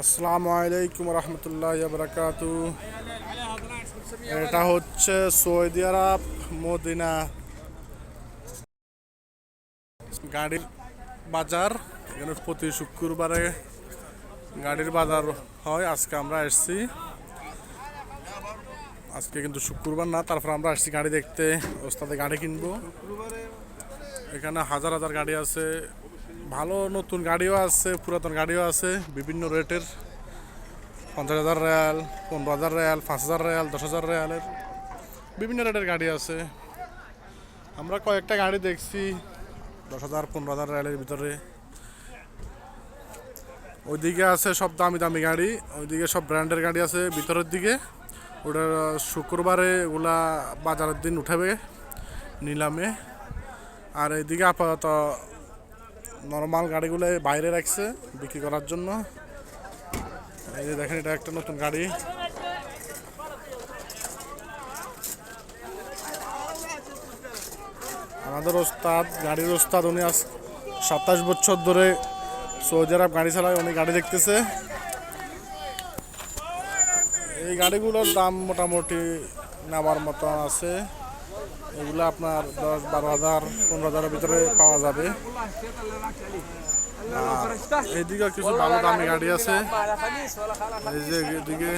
আসসালামু আলাইকুম রহমতুল্লাহ বারাকাতু। এটা হচ্ছে সৌদি আরব মদিনা গাড়ির বাজার। এখানে প্রতি শুক্রবারে গাড়ির বাজার হয়। আজকে আমরা এসেছি, আজকে কিন্তু শুক্রবার না, তারপর আমরা আসছি গাড়ি দেখতে, ওস্তাদে গাড়ি কিনবো। এখানে হাজার হাজার গাড়ি আছে, ভালো নতুন গাড়িও আছে, পুরাতন গাড়িও আছে, বিভিন্ন রেটের। 50,000 রিয়াল, 15,000 রিয়াল, 5,000 রিয়াল, 10,000 রিয়ালের বিভিন্ন রেটের গাড়ি আছে। আমরা কয়েকটা গাড়ি দেখছি 10,000 15,000 রিয়ালের ভিতরে। ওইদিকে আছে সব দামি দামি গাড়ি, ওইদিকে সব ব্র্যান্ডের গাড়ি আছে ভিতরের দিকে। ওটা শুক্রবারে ওগুলা বাজারের দিন উঠাবে নিলামে। আর এইদিকে আপাতত নর্মাল গাড়িগুলো বাইরে রাখছে বিক্রি করার জন্য। এই যে দেখেন, এটা একটা নতুন গাড়ি। আমাদের ওস্তাদ, গাড়ির ওস্তাদ, উনি আজ 27 বছর ধরে সৌদি আরব গাড়ি চালায়, উনি গাড়ি দেখতেছে। এই গাড়িগুলোর দাম মোটামুটি নেওয়ার মতো আছে। এগুলো আপনার 10-12,000 15,000-এর ভিতরে পাওয়া যাবে। এইদিকে কিছু ভালো দামি গাড়ি আছে। এই যে এদিকে